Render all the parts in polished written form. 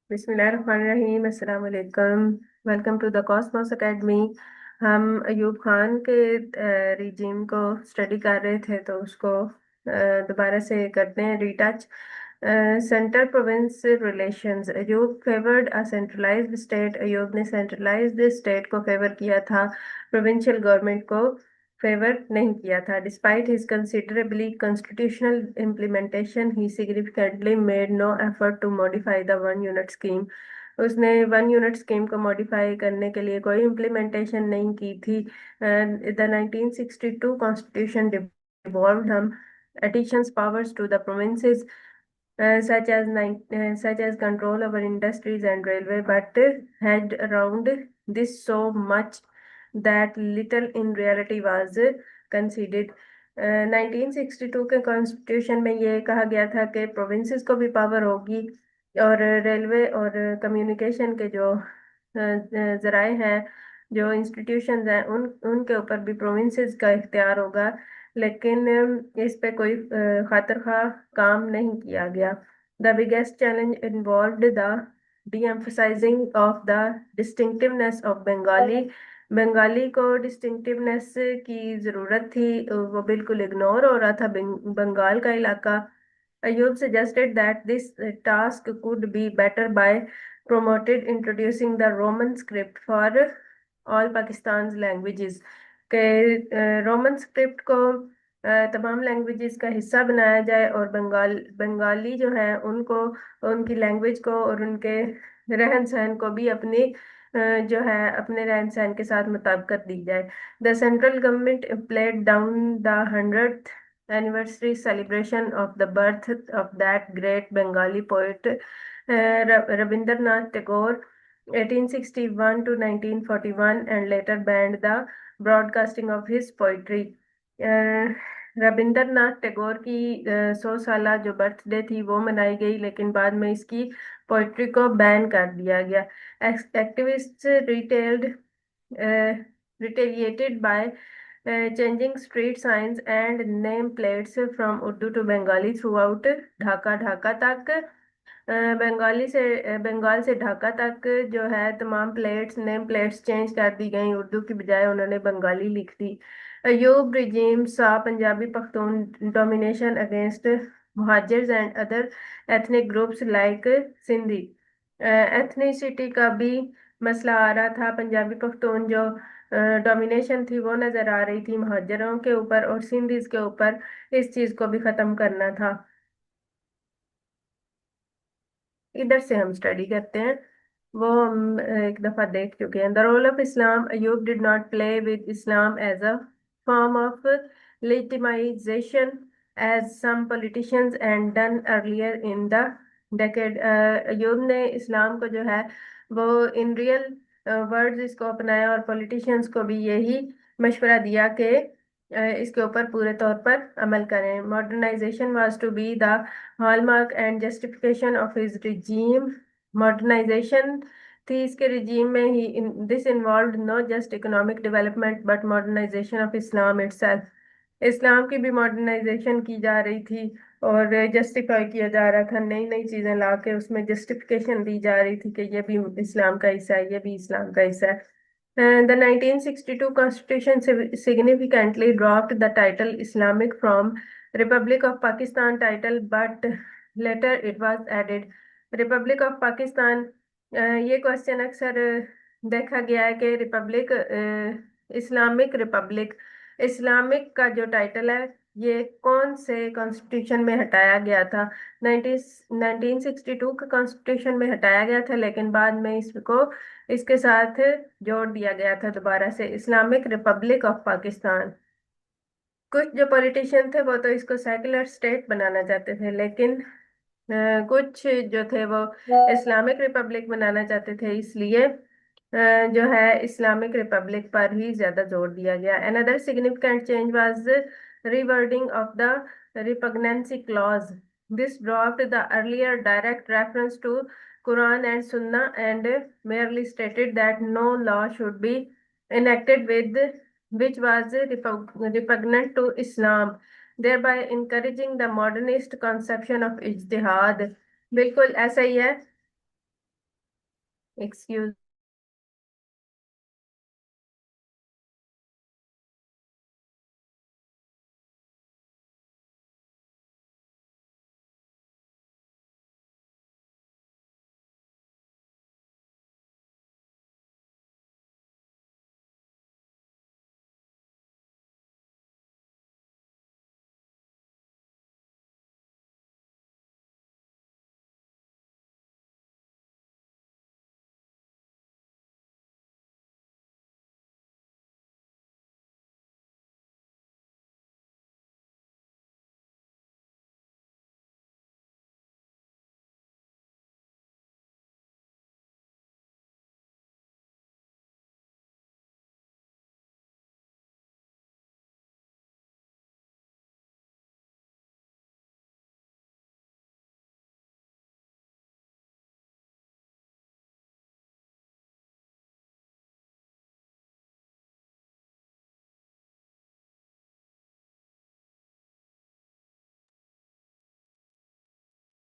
बिस्मिल्लाहिर्रहमानिर्रहीम। अस्सलाम वालेकुम। Welcome to the cosmos academy. हम अयूब खान के रिजीम को स्टडी कर रहे थे, तो उसको दोबारा से करते हैं retouch. Centre province relations. Ayub favoured a centralised state. Ayub ने सेंट्रलाइज्ड स्टेट को फेवर किया था, प्रोविंशियल गवर्नमेंट को फेवर नहीं किया था। Despite his considerably constitutional implementation he significantly made no effort to modify the one unit scheme. उसने वन यूनिट स्कीम को मॉडिफाई करने के लिए कोई इम्प्लीमेंटेशन नहीं की थी। The 1962 constitution devolved some additions powers to the provinces, such as control over industries and railway, but had around this so much that little in reality was conceded. 1962 के constitution में ये कहा गया था कि प्रोविंसेस को भी पावर होगी, और रेलवे और कम्युनिकेशन के जो जराए हैं, जो इंस्टीट्यूशंस हैं, उन उनके ऊपर भी प्रोविंसेस का इख्तियार होगा। लेकिन इस पे कोई खातिर खा काम नहीं किया गया। The biggest challenge involved the de-emphasizing of the distinctiveness of Bengali. Bengali को डिस्टिंक्टिवनेस की जरूरत थी, वो बिल्कुल इग्नोर हो रहा था बंगाल का इलाका। Ayub suggested that this task could be better by promoted introducing the Roman script for all Pakistan's languages, के रोमन स्क्रिप्ट को तमाम लैंग्वेजेस का हिस्सा बनाया जाए, और बंगाली जो है उनको, उनकी लैंग्वेज को और उनके रहन सहन को भी अपनी जो है अपने रहन सहन के साथ मुताबिकत दी जाए। The central government played down the 100th anniversary celebration of the birth of that great Bengali poet, Rabindranath Tagore, 1861 to 1941, and later banned the broadcasting of his poetry. Rabindranath Tagore की 100 साला जो बर्थडे थी वो मनाई गई, लेकिन बाद में इसकी पोइट्री को बैन कर दिया गया। Activist retaliated retaliated by changing street signs and name plates from Urdu to Bengali throughout Dhaka. Dhaka तक बंगाल से ढाका तक जो है तमाम प्लेट्स, नेम प्लेट्स चेंज कर दी गई, उर्दू की बजाय उन्होंने बंगाली लिख दी। Ayub regime saw Punjabi Pakhtun domination against Muhajirs and other ethnic groups like Sindhi. Ethnicity का भी मसला आ रहा था। पंजाबी पख्तून जो डोमिनेशन थी वो नजर आ रही थी मुहाजिरों के ऊपर और सिंधीज के ऊपर। इस चीज को भी खत्म करना था। इधर से हम स्टडी करते हैं, वो हम एक दफा देख चुके हैं। The role of Islam. Ayub did not play with Islam as a form of legitimization as some politicians and done earlier in the decade। Ayub ने इस्लाम को जो है वो इन रियल वर्ड्स इसको अपनाया, और पॉलिटिशियंस को भी यही मशवरा दिया कि इसके ऊपर पूरे तौर पर अमल करें। Modernization was to be the hallmark and justification of his regime. Modernization थी इसके रिजीम में ही। This involve no just economic development but modernization of Islam itself. Islam की भी मॉडर्नाइजेशन की जा रही थी, और जस्टिफाई किया जा रहा था, नई नई चीजें ला के उसमें जस्टिफिकेशन दी जा रही थी कि ये भी इस्लाम का हिस्सा है, ये भी इस्लाम का हिस्सा है। The 1962 Constitution significantly dropped the title Islamic from Republic of Pakistan title, but later it was added Republic of Pakistan। ये क्वेश्चन अक्सर देखा गया है कि रिपब्लिक, इस्लामिक रिपब्लिक, इस्लामिक का जो टाइटल है ये कौन से कॉन्स्टिट्यूशन में हटाया गया था। 1962 के कॉन्स्टिट्यूशन में हटाया गया था, लेकिन बाद में इसको इसके साथ जोड़ दिया गया था दोबारा से, इस्लामिक रिपब्लिक ऑफ पाकिस्तान। कुछ जो पॉलिटिशियन थे वो तो इसको सेकुलर स्टेट बनाना चाहते थे, लेकिन कुछ जो थे वो इस्लामिक रिपब्लिक बनाना चाहते थे, इसलिए जो है इस्लामिक रिपब्लिक पर ही ज्यादा जोर दिया गया। Another significant change was rewording of the repugnancy clause. This dropped the earlier direct reference to Quran and Sunnah and merely stated that no law should be enacted with which was repugnant to Islam, thereby encouraging the modernist conception of ijtihad। बिल्कुल ऐसा ही है। Excuse.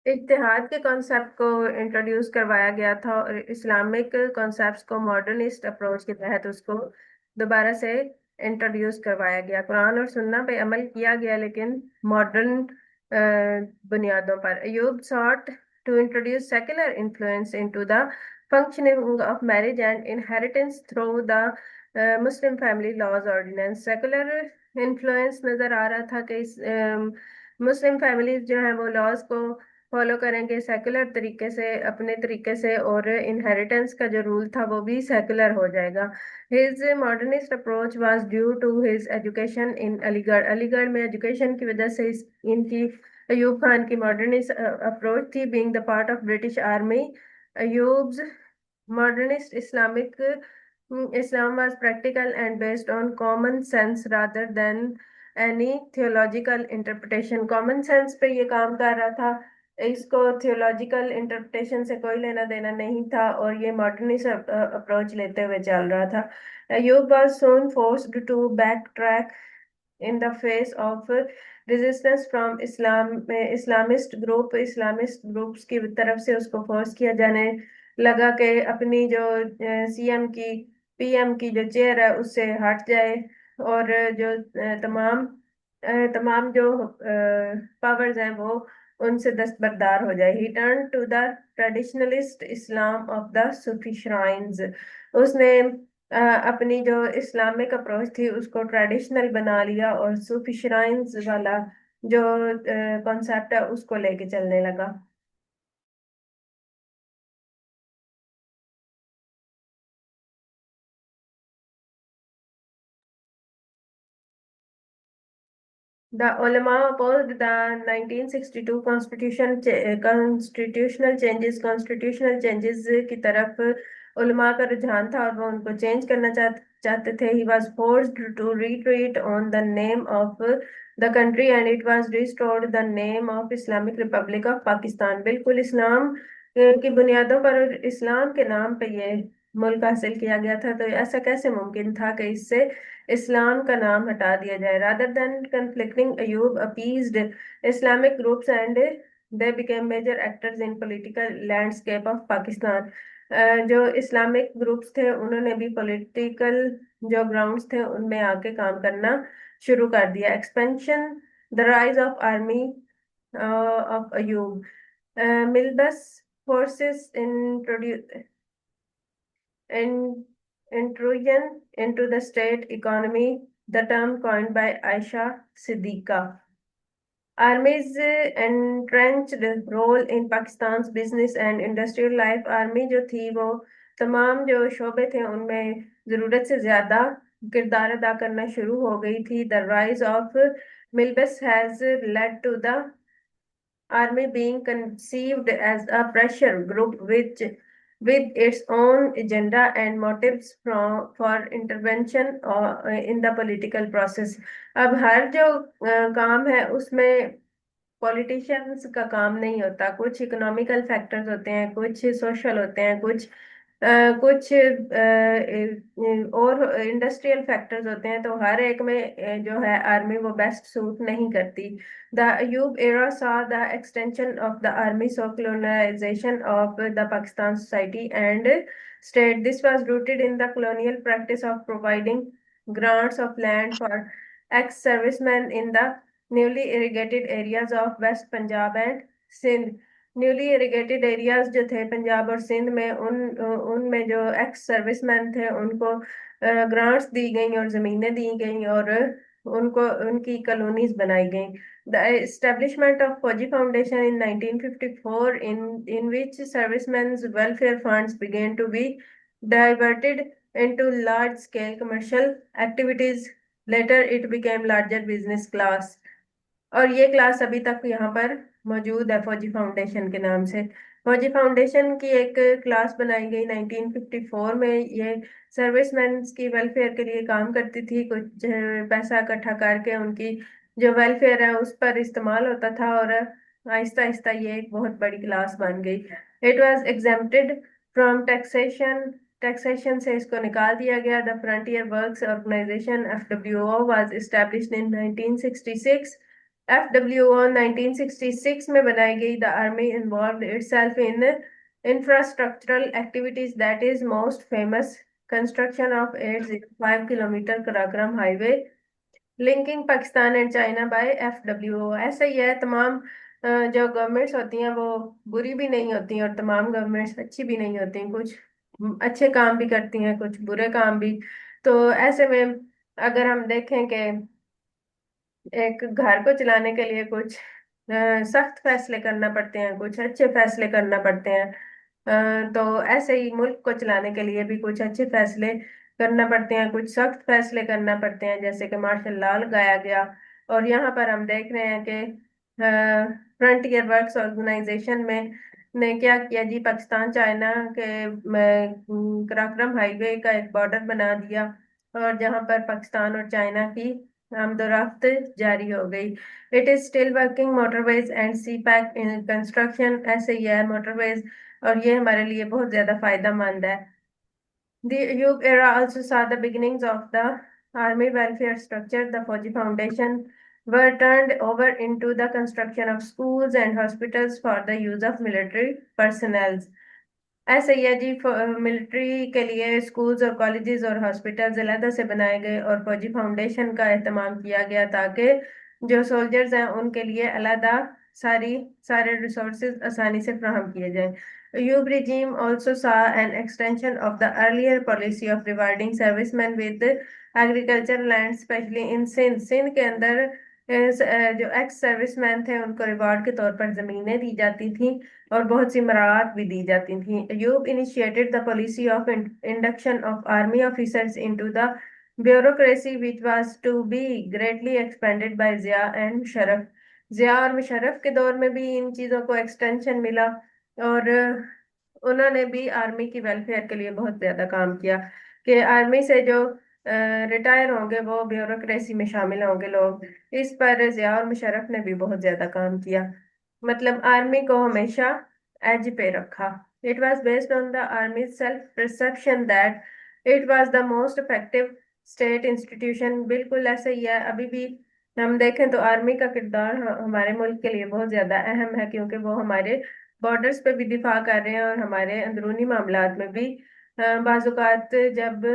इत्तेहाद के concept को introduce करवाया गया था और Islamic concepts को मॉडर्निस्ट अप्रोच के तहत उसको दोबारा से इंट्रोड्यूस करवाया गया। कुरान और सुन्ना पे अमल किया गया, लेकिन मॉडर्न बुनियादों पर। Ayub sought to introduce secular influence into the functioning of marriage and inheritance through the Muslim family laws ordinance। Secular influence नजर आ रहा था कि मुस्लिम फैमिलीज जो है वो लॉज को फॉलो करेंगे सेकुलर तरीके से, अपने तरीके से, और इनहेरिटेंस का जो रूल था वो भी सेकुलर हो जाएगा। His modernist approach was due to his education in Aligarh. Aligarh में एजुकेशन की वजह से इनकी अयूब खान की मॉडर्निस्ट अप्रोच थी। Being the part of British army, Ayub's modernist Islamic Islam was practical and based on common sense rather than any theological interpretation। common sense पे ये काम कर रहा था, इसको theological interpretation से कोई लेना देना नहीं था, और ये modernist अप्रोच लेते हुए चल रहा था। Ayub was soon forced to backtrack in the face of resistance from Islamist groups की तरफ से उसको फोर्स किया जाने लगा कि अपनी जो सीएम की पीएम की जो चेयर है उससे हट जाए, और जो तमाम जो पावर्स हैं वो उनसे दस्तबरदार हो जाए। He turn to the traditionalist Islam of the Sufi shrines. उसने अपनी जो इस्लामिक अप्रोच थी उसको ट्रेडिशनल बना लिया और सूफी श्राइन्स वाला जो कॉन्सेप्ट है उसको लेके चलने लगा। The ulama opposed the 1962 constitutional changes की तरफ उलमा का रुझान था और वो उनको चेंज करना चाहते थे। He was forced to retreat on the name of the country and it was restored the name of Islamic Republic of Pakistan। बिल्कुल इस्लाम की बुनियादों पर और इस्लाम के नाम पे ये मुल्क हासिल किया गया था, तो ऐसा कैसे मुमकिन था कि इससे इस्लाम का नाम हटा दिया जाए। rather than conflicting, Ayub appeased Islamic groups and they became major actors in political landscape of Pakistan। जो इस्लामिक ग्रुप्स थे उन्होंने भी पॉलिटिकल जो ग्राउंड्स थे उनमें आके काम करना शुरू कर दिया। Expansion, the rise of army of Ayub, Milbus forces in, intrusion into the state economy, the term coined by Aisha Siddiqa। Army's entrenched role in Pakistan's business and industrial life। Army जो थी वो तमाम जो शोबे थे उनमें जरूरत से ज्यादा किरदार अदा करना शुरू हो गई थी। The rise of Milbus has led to the army being conceived as a pressure group which with its own agenda and motives for intervention in the political process। अब हर जो काम है उसमें पॉलिटिशियंस का काम नहीं होता, कुछ इकोनॉमिकल फैक्टर्स होते हैं, कुछ सोशल होते हैं, कुछ कुछ और इंडस्ट्रियल फैक्टर्स होते हैं, तो हर एक में जो है आर्मी वो बेस्ट सूट नहीं करती। The Ayub era saw the extension of the army, so colonization of the Pakistan society and state. This was rooted in the colonial practice of providing grants of land for ex-servicemen in the newly irrigated areas of West Punjab and Sindh। Newly irrigated areas जो थे पंजाब और सिंध में, उनमें जो ex serviceman थे उनको grants दी गई और जमीनें दी गई और उनको उनकी कॉलोनीज बनाई गई। द एस्टेब्लिशमेंट ऑफ फौजी foundation in 1954 in which servicemen's welfare funds began to be diverted into large scale commercial activities। Later it became larger business class। और ये क्लास अभी तक यहाँ पर मौजूद है फौजी फाउंडेशन के नाम से। फौजी फाउंडेशन की एक क्लास बनाई गई 1954 में। ये सर्विसमैन की वेलफेयर के लिए काम करती थी। कुछ पैसा इकट्ठा करके उनकी जो वेलफेयर है उस पर इस्तेमाल होता था, और आहिस्ता आहिस्ता ये एक बहुत बड़ी क्लास बन गई। It was exempted from taxation. Taxation से इसको निकाल दिया गया। The frontier works organisation FWO was established in 1966। FWO 1966 में बनाई गई। The army involve itself in infrastructural activities, that is most famous construction of 805 kilometre Karakoram highway linking Pakistan and China by FWO। ऐसा ही है, तमाम जो गवर्नमेंट्स होती हैं वो बुरी भी नहीं होती और तमाम गवर्नमेंट्स अच्छी भी नहीं होती। कुछ अच्छे काम भी करती हैं, कुछ बुरे काम भी। तो ऐसे में अगर हम देखें कि एक घर को चलाने के लिए कुछ सख्त फैसले करना पड़ते हैं, कुछ अच्छे फैसले करना पड़ते हैं। तो ऐसे ही मुल्क को चलाने के लिए भी कुछ अच्छे फैसले करना पड़ते हैं, कुछ सख्त फैसले करना पड़ते हैं, जैसे कि मार्शल लॉ लगाया गया। और यहाँ पर हम देख रहे हैं कि फ्रंटियर वर्क्स ऑर्गेनाइजेशन में ने क्या किया जी, पाकिस्तान चाइना के कराकरम हाईवे का एक बॉर्डर बना दिया, और जहाँ पर पाकिस्तान और चाइना की आमदोरफ्त जारी हो गई। It is still working motorways and CPEC in construction. ऐसे ही है मोटरवेज, और ये हमारे लिए बहुत ज्यादा फायदा मंद है। The Yug era also saw the beginnings of the army welfare structure. The Fauji Foundation were turned over into the construction of schools and hospitals for the use of military personnel। ऐसे ही है जी, military के लिए schools और colleges और hospitals अलहदा से बनाए गए और फौजी फाउंडेशन का एहतमाम किया गया, ताकि जो सोल्जर्स हैं उनके लिए अलहदा सारे रिसोर्सेज आसानी से फ्राहम किए जाएं। Ayub regime also saw an extension of the earlier policy of rewarding servicemen with agricultural land, especially in Sindh। Sindh के अंदर जो एक्स सर्विसमैन थे उनको रिवॉर्ड के तौर पर जमीनें दी जाती थी और बहुत सी मराहत भी दी जाती थी। Ayub initiated the policy of induction of army officers into the bureaucracy which was to be greatly expanded by Zia and Musharraf. Zia और मुशर्रफ के दौर में भी इन चीज़ों को एक्सटेंशन मिला, और उन्होंने भी आर्मी की वेलफेयर के लिए बहुत ज्यादा काम किया कि आर्मी से जो रिटायर होंगे वो ब्यूरोक्रेसी में शामिल होंगे लोग। इस पर जिया और मुशर्रफ ने भी बहुत ज्यादा काम किया, मतलब आर्मी को हमेशा एज पे रखा। It was based on the army self perception that it was the most effective state institution. बिल्कुल ऐसे ही है, अभी भी हम देखें तो आर्मी का किरदार हमारे मुल्क के लिए बहुत ज्यादा अहम है, क्योंकि वो हमारे बॉर्डर्स पे भी दिफा कर रहे हैं और हमारे अंदरूनी मामलात में भी बाजुकात जब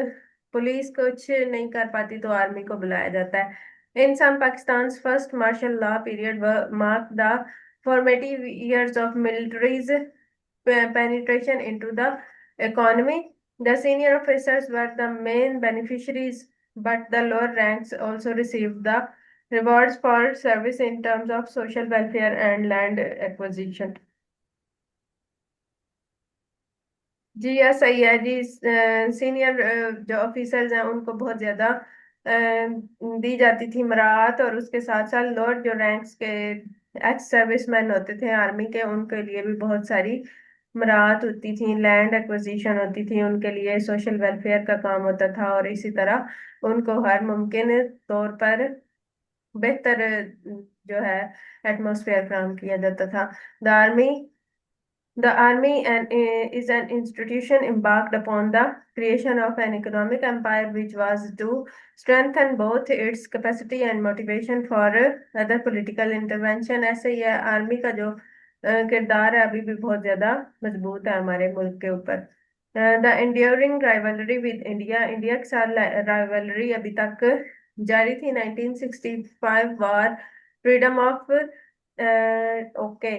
पुलिस कुछ नहीं कर पाती तो आर्मी को बुलाया जाता है। In some Pakistan's first martial law period marked the formative years of military's penetration into the economy. The senior officers were the main beneficiaries, but the lower ranks also received the rewards for service in terms of social welfare and land acquisition। जी यह सही है जी। Senior जो officers हैं उनको बहुत ज्यादा दी जाती थी मराहत, और उसके साथ साथ लोअर जो रैंक्स के एक्स सर्विसमैन होते थे आर्मी के, उनके लिए भी बहुत सारी मराहत होती थी, लैंड एक्विजिशन होती थी, उनके लिए सोशल वेलफेयर का काम होता था, और इसी तरह उनको हर मुमकिन तौर पर बेहतर जो है एटमोसफेयर फराहम किया जाता था। The army The army is an institution embarked upon the creation of an economic empire which was to strengthen both its capacity and motivation for other political intervention. ऐसे ही है आर्मी का जो किरदार है अभी भी बहुत ज्यादा मजबूत है हमारे मुल्क के ऊपर। The enduring rivalry with India, India के साथ राइवलरी अभी तक जारी थी। 1965 war, freedom of okay,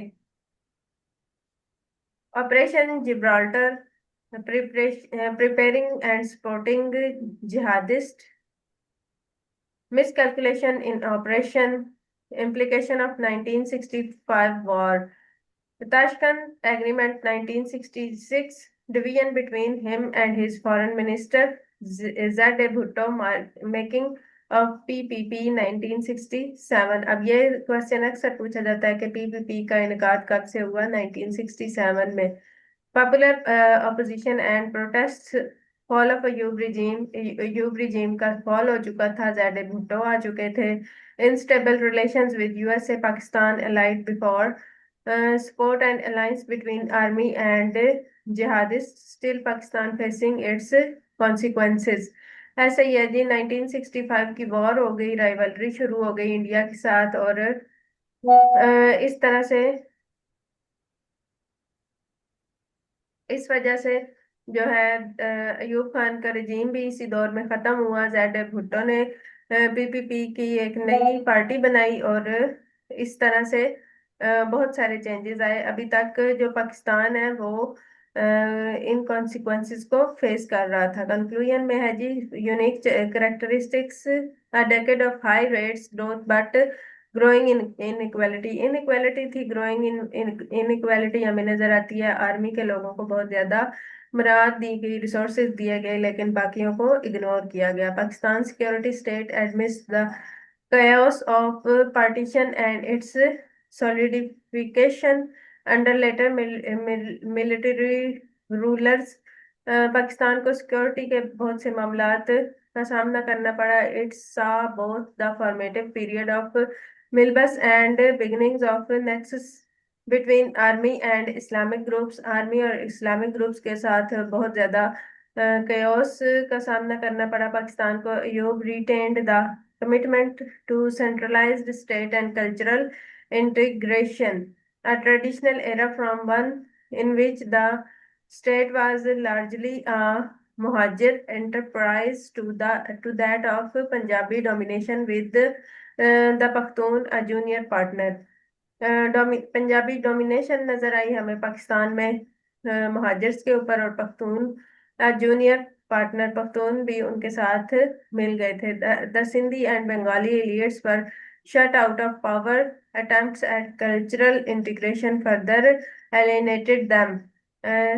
Operation Gibraltar, preparing and supporting jihadists, miscalculation in operation, implication of 1965 war, the Tashkent Agreement 1966, division between him and his foreign minister Zade Bhutto, making of PPP 1967। अब ये question अक्सर पूछा जाता है कि PPP का इनकार कब से हुआ? 1967 में। Popular opposition and protest, fall of Ayub regime का फॉल हो चुका था, ज़ैड भुट्टो आ चुके थे। Instable relations with USA Pakistan allied before, support and alliance between army and jihadists, still Pakistan facing its consequences। ऐसे ही है जी, 1965 की वॉर हो गई, राइवलरी शुरू हो गई इंडिया के साथ, और इस तरह से, इस वजह से जो है अयूब खान का रिजीम भी इसी दौर में खत्म हुआ। जैड भुट्टो ने पीपीपी की एक नई पार्टी बनाई, और इस तरह से बहुत सारे चेंजेस आए। अभी तक जो पाकिस्तान है वो इन कॉन्सिक्वेंसेस को फेस कर रहा था। कंक्लूजन में है जी, unique characteristics, a decade of high rates growth but growing in inequality, inequality थी, ग्रोइंग इन इनइक्वालिटी हमें नजर आती है। आर्मी के लोगों को बहुत ज्यादा मराद दी गई, रिसोर्सेज दिए गए, लेकिन बाकियों को इग्नोर किया गया। Pakistan security state admits the chaos of partition and its solidification under later military rulers, Pakistan को सिक्योरिटी के बहुत से मामलात का सामना करना पड़ा। It's saw both the formative period of Milbus and beginnings of nexus between army and Islamic groups, army और इस्लामिक ग्रुप्स के साथ बहुत ज्यादा chaos का सामना करना पड़ा पाकिस्तान को। यूब retained the commitment to centralized state and cultural integration, a traditional era from one in which the state was largely a muhajir enterprise to that of Punjabi domination with the Pakhtun a junior partner। Punjabi domination नजर आई हमें पाकिस्तान में मुहाजिर्स के ऊपर, और Pakhtun junior partner Pakhtun भी उनके साथ मिल गए थे। The Sindhi and Bengali elites पर shut out of power, attempts at cultural integration further alienated them.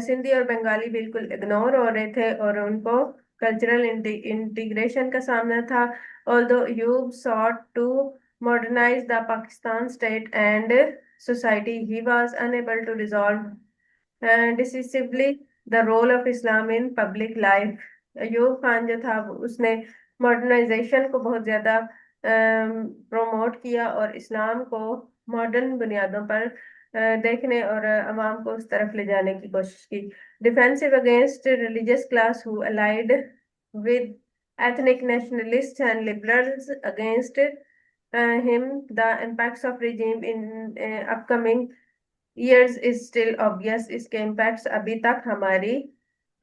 Sindhi और बंगाली बिल्कुल इग्नोर हो रहे थे और उनको कल्चरल इंटीग्रेशन का सामना था। Although Ayub sought to modernize the Pakistan state and society, he was unable to resolve decisively the role of Islam in public life। Ayub Khan जो था उसने मॉडर्नाइजेशन को बहुत ज्यादा प्रोमोट किया और इस्लाम को मॉडर्न बुनियादों पर देखने और अवाम को उस तरफ ले जाने की कोशिश की। Defensive against religious class who allied with ethnic nationalists and liberals against him, the impacts of regime in upcoming years is still obvious। इसके impacts अभी तक हमारी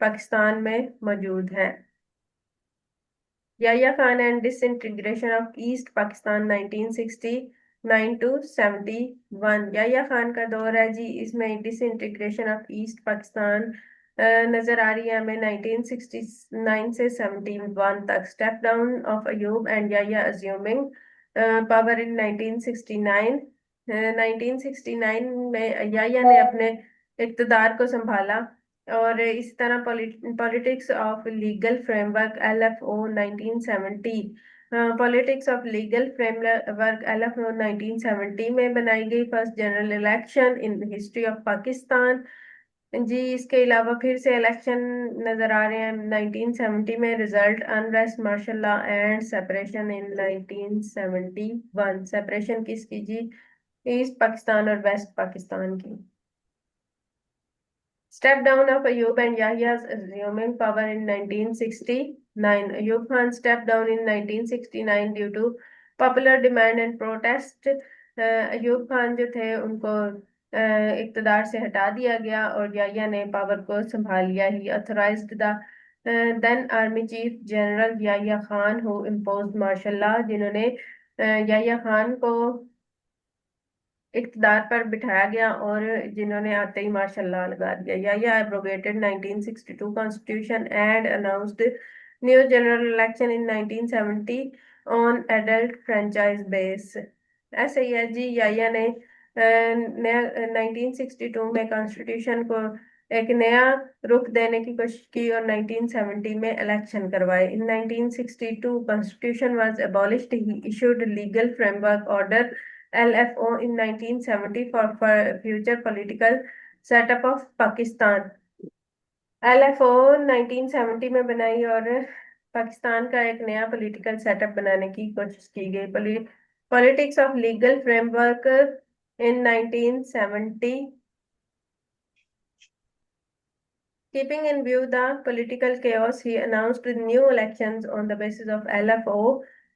पाकिस्तान में मौजूद हैं। Yahya Khan and disintegration of East Pakistan 1969 to 71। Yahya Khan का दौर है जी, इसमें डिसइंटीग्रेशन ऑफ ईस्ट पाकिस्तान नजर आ रही है हमें 1969 से 71 तक। Step down of Ayub and Yahya assuming power in 1969। 1969 में याह्या ने अपने इक्तदार को संभाला, और इस तरह politics of legal framework LFO 1970, politics of legal framework LFO 1970 में बनाई गई first general election in history of Pakistan. जी, इसके अलावा फिर से इलेक्शन नजर आ रहे हैं 1970 में। Result unrest, martial law and separation in 1971। Separation किसकी जी? ईस्ट पाकिस्तान और वेस्ट पाकिस्तान की। Step down of Ayub and Yahya's assuming power in 1969. Ayub Khan stepped down in 1969 due to popular demand and protest. Ayub Khan जो थे उनको इक़्तिदार से हटा दिया गया और याह्या ने पावर को संभाल लिया. He authorized the then army chief general Yahya Khan who imposed martial law, जिन्होंने याह्या खान को इक़्तिदार पर बिठाया गया और जिन्होंने आते ही मार्शल लॉ लगा दिया. Yahya abrogated 1962 constitution and announced new general election in 1970 on adult franchise base. ऐसे ही है जी, याह्या ने नया 1962 में कॉन्स्टिट्यूशन को एक नया रुख देने की कोशिश की और 1970 में इलेक्शन करवाए. इन 1962 constitution was abolished. He issued legal framework order LFO in 1970 for future political setup of Pakistan. LFO 1970 में बनाई और पाकिस्तान का एक नया पॉलिटिकल सेटअप बनाने की कोशिश की गई. Politics of legal framework in 1970. Keeping in view the political chaos, he announced new elections on the basis of LFO.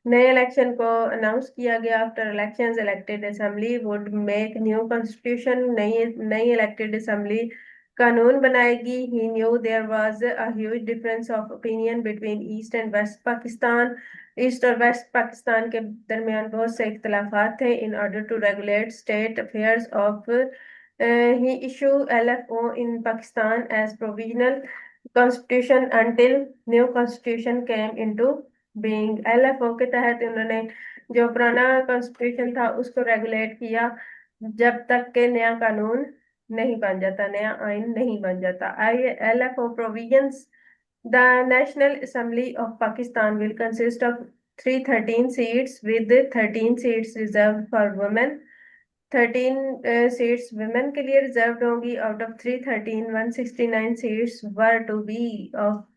नए इलेक्शन को अनाउंस किया गया. After elections elected assembly would make new constitution. नई इलेक्टेड असेंबली कानून बनाएगी. He knew there was a huge difference of opinion between East and West Pakistan. East और West Pakistan के दरमियान बहुत से इख्तलाफात थे. In order to regulate state affairs of he issued LFO in Pakistan as provisional constitution until new constitution came into being. LFO के तहत उन्होंने जो पुराना कॉन्स्टिट्यूशन था उसको रेगुलेट किया जब तक के नया कानून नहीं बन जाता, नया आइन नहीं बन जाता. LFO provisions. The National Assembly of Pakistan will consist of 313 seats with 13 seats reserved for women. 13 seats women के लिए रिजर्व होंगी. Out of 313 169 seats were to be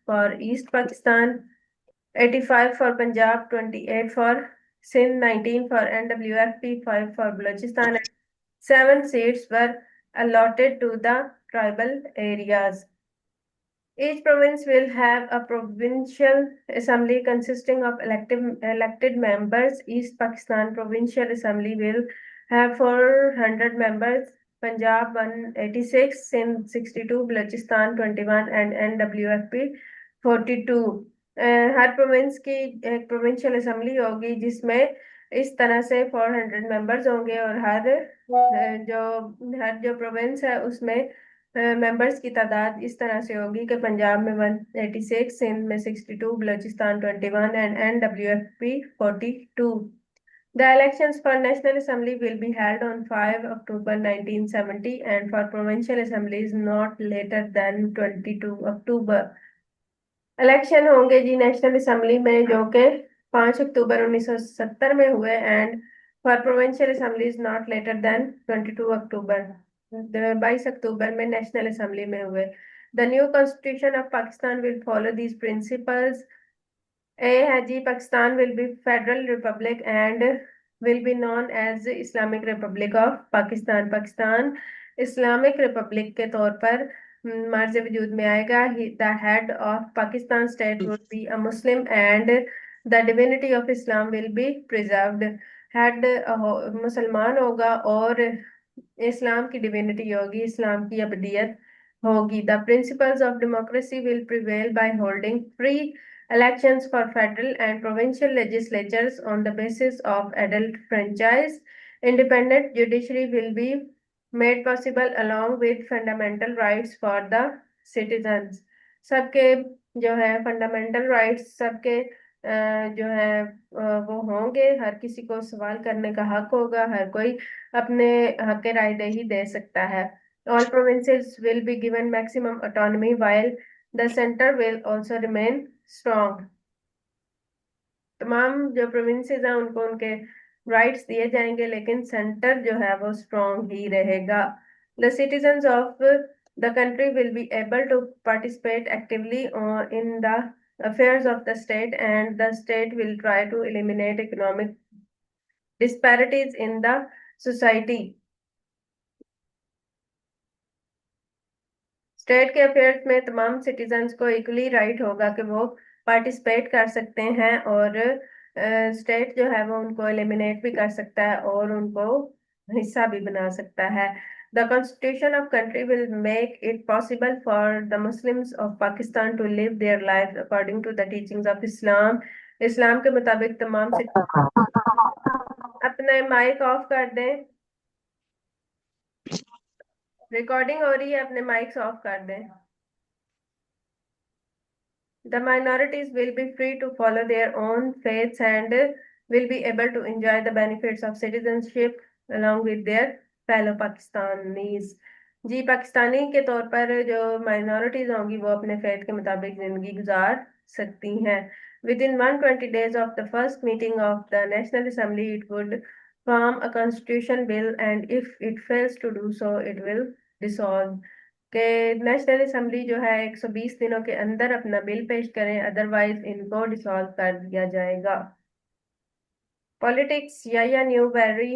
for East Pakistan, 85 for Punjab, 28 for Sindh, 19 for NWFP, 5 for Balochistan. 7 seats were allotted to the tribal areas. Each province will have a provincial assembly consisting of elected members. East Pakistan Provincial Assembly will have 400 members. Punjab 186, Sindh 62, Balochistan 21 and NWFP 42. Her province की एक provincial assembly होगी जिसमें इस तरह से 400 members होंगे और हर जो प्रोविंस है उसमें मेंबर्स की तादाद इस तरह से होगी कि पंजाब में 186, सिंध में 62, Balochistan 21 and NWFP 42. The elections for National Assembly will be held on 5 October 1970 and for provincial assemblies not later than 22 October. Election होंगे जी नेशनल असेंबली में जो कि 5 अक्टूबर 1970 में हुए and for provincial assemblies not later than 22 October. 22 अक्टूबर में national assembly में हुए. The new constitution of Pakistan will follow these principles. ए है जी, Pakistan will be federal republic and will be known as Islamic Republic of Pakistan. Pakistan Islamic republic के तौर पर मर्ज वजूद में आएगा. The head of Pakistan state would be a Muslim and the divinity of Islam will be preserved. Head मुसलमान होगा और इस्लाम की डिविनिटी होगी, इस्लाम की अबदियत होगी. The principles of democracy will prevail by holding free elections for federal and provincial legislatures on the basis of adult franchise. Independent judiciary will be made possible along with fundamental rights for the citizens. सबके जो है fundamental rights सबके जो है वो होंगे. हर किसी को सवाल करने का हक होगा. हर कोई अपने हक राय दही दे सकता है. All provinces will be given maximum autonomy while the center will also remain strong. तमाम जो प्रोविंसेस हैं उनको उनके राइट्स दिए जाएंगे लेकिन सेंटर जो है वो स्ट्रॉन्ग ही रहेगा. The citizens of the country will be able to participate actively in the affairs of the state and the state will try to eliminate economic disparities in the society. State के affairs में तमाम citizens को equally right होगा कि वो participate कर सकते हैं, और स्टेट जो है वो उनको एलिमिनेट भी कर सकता है और उनको हिस्सा भी बना सकता है। The constitution of country will make it possible for the Muslims of Pakistan to live their life according to the teachings of Islam. Islam के मुताबिक तमाम से अपने माइक ऑफ कर दें। रिकॉर्डिंग हो रही है, अपने माइक्स ऑफ कर दें। The minorities will be free to follow their own faiths and will be able to enjoy the benefits of citizenship along with their fellow Pakistanis। जी, पाकिस्तानी के तौर पर जो माइनॉरिटीज होंगी वो अपने फेथ के मुताबिक जिंदगी गुजार सकती हैं। Within 120 days of the first meeting of the National Assembly, it would form a constitution bill, and if it fails to do so, it will dissolve। कि नेशनल असेंबली जो है 120 दिनों के अंदर अपना बिल पेश करें, अदरवाइज इनको डिसॉल्व कर दिया जाएगा। पॉलिटिक्स, या new very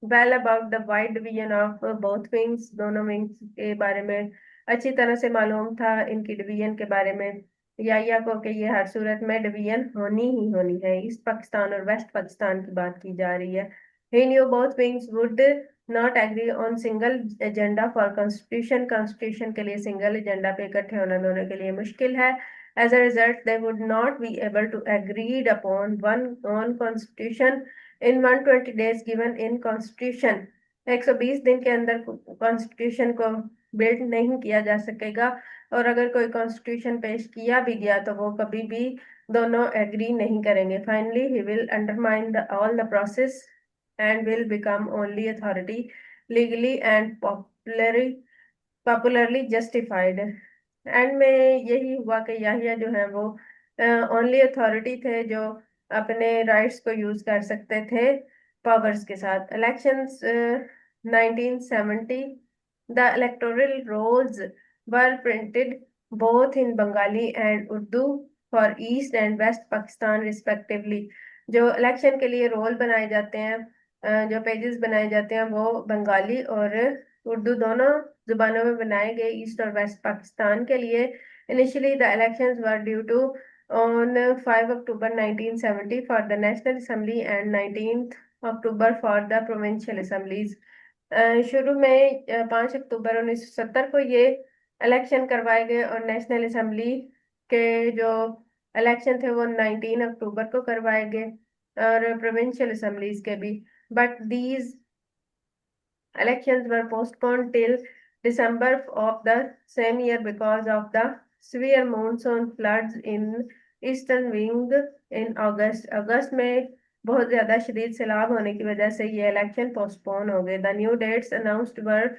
well about the wide division of both wings. दोनों विंग्स के बारे में अच्छी तरह से मालूम था, इनकी डिवीजन के बारे में। या को कि ये हर सूरत में डिवीजन होनी ही होनी है। ईस्ट पाकिस्तान और वेस्ट पाकिस्तान की बात की जा रही है। He knew both wings would not agree on single agenda for constitution. Constitution के लिए सिंगल एजेंडा पे इकट्ठे होना दोनों के लिए मुश्किल है। As a result they would not be able to agreed upon one on constitution in 120 days given in constitution. 120 दिन के अंदर कॉन्स्टिट्यूशन को बिल्ड नहीं किया जा सकेगा, और अगर कोई कॉन्स्टिट्यूशन पेश किया भी गया तो वो कभी भी दोनों एग्री नहीं करेंगे। Finally he will undermine the all the process and will become only authority legally and popularly justified. And में यही हुआ कि याहिया जो है वो ओनली अथॉरिटी थे जो अपने राइट्स को यूज कर सकते थे पावर्स के साथ। Elections 1970, the electoral rolls were printed both in Bengali and Urdu for East and West Pakistan respectively. जो इलेक्शन के लिए रोल बनाए जाते हैं, जो पेजेस बनाए जाते हैं, वो बंगाली और उर्दू दोनों जुबानों में बनाए गए ईस्ट और वेस्ट पाकिस्तान के लिए। Initially the elections were due to on 5 October 1970 for the National Assembly and 19th October for the Provincial Assemblies। शुरू में 5 अक्टूबर 1970 को ये इलेक्शन करवाए गए, और नेशनल असेंबली के जो इलेक्शन थे वो 19 अक्टूबर को करवाए गए, और प्रोविंशियल असेंबलीज के भी। But these elections were postponed till December of the same year because of the severe monsoon floods in eastern wing in August। अगस्त में बहुत ज्यादा शदीद सैलाब होने की वजह से ये इलेक्शन पोस्टपोन हो गए। The new dates announced were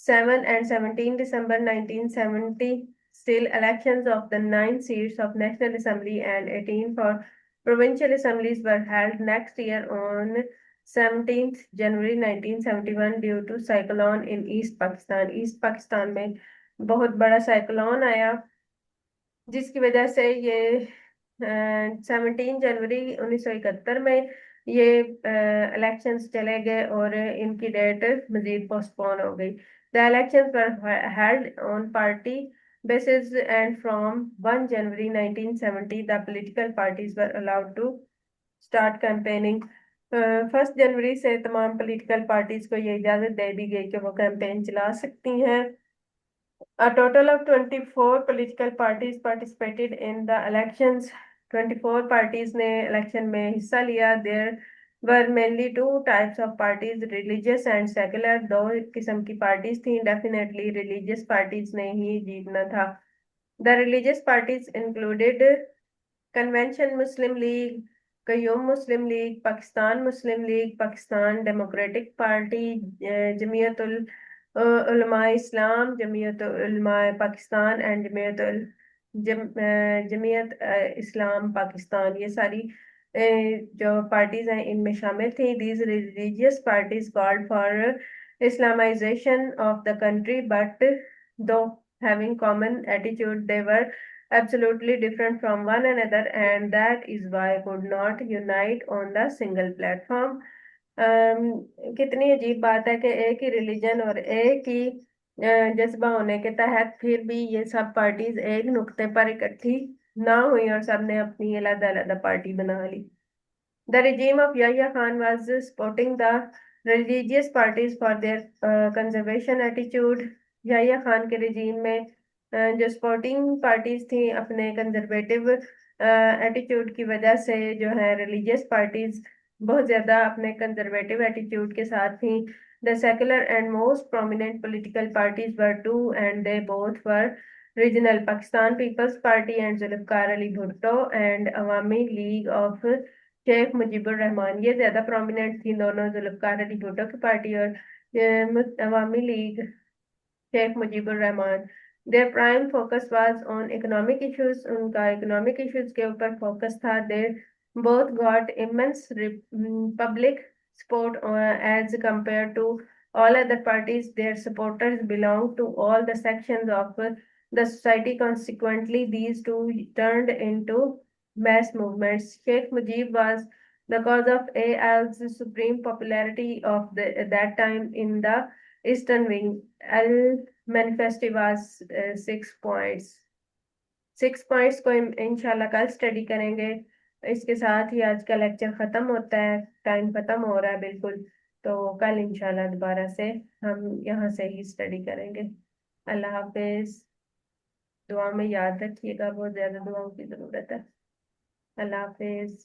7 and 17 December 1970। Still, elections of the 9 seats of National Assembly and 18 for provincial assemblies were held next year on 17th January 1971 due to cyclone in East Pakistan। East Pakistan में बहुत बड़ा cyclone आया, जिसकी वजह से ये 17 जनवरी 1971 में ये इलेक्शंस चले गए और इनकी डेट मजीद पोस्टपोन हो गई। The elections were held on party basis and from 1 January 1970 the political parties were allowed to start campaigning। 1 जनवरी से तमाम पॉलिटिकल पार्टीज को ये इजाजत दे दी गई कि वो कैंपेन चला सकती हैं। A total of 24 political parties participated in the elections। 24 parties ने इलेक्शन में हिस्सा लिया। There were mainly two types of parties, religious and secular। दो किस्म की पार्टीज थी, definitely religious parties ने ही जीतना था। The religious parties included Convention Muslim League, Qayyum Muslim League, Pakistan Muslim League, Pakistan Democratic Party, Jamiatul Ulama Islam, Jamiatul Ulama Pakistan and Jamiat इस्लाम पाकिस्तान। ये सारी जो पार्टीज हैं इनमें शामिल थी। These religious parties called for Islamisation of the country, but दो having common attitude they were absolutely different from one another, and that is why could not unite on the single platform। कितनी अजीब बात है कि एक ही religion और एक ही जज्बा होने के तहत फिर भी ये सब पार्टीज एक नुक्ते पर इकट्ठी ना हुई और सबने अपनी अलग-अलग पार्टी बना ली। The regime of Yahya Khan was supporting the religious parties for their conservation attitude. Yahya Khan के regime में जो supporting parties थी अपने conservative attitude की वजह से जो है religious parties बहुत ज्यादा अपने conservative attitude के साथ थी। The secular and most prominent political parties were two, and they both were regional: Pakistan People's Party and Zulfikar Ali Bhutto, and Awami League of Sheikh Mujibur Rahman. ये ज्यादा प्रोमिनेंट थी दोनों, जुल्फकार अली भुट्टो की पार्टी और Awami League Sheikh Mujibur Rahman. Their prime focus was on economic issues, उनका economic issues के ऊपर focus था। They both got immense public support as compared to all other parties. Their supporters belong to all the sections of the society. Consequently, these two turned into mass movements. Sheikh Mujib was the cause of AL's supreme popularity of that time in the Eastern Wing. Al manifesto was 6 points। 6 points को इंशाल्लाह कल study करेंगे। इसके साथ ही आज का lecture खत्म होता है, टाइम खत्म हो रहा है बिल्कुल। तो कल इंशाल्लाह दोबारा से हम यहाँ से ही स्टडी करेंगे। अल्लाह हाफिज। दुआ में याद रखिएगा, बहुत ज्यादा दुआओं की जरूरत है। अल्लाह हाफिज।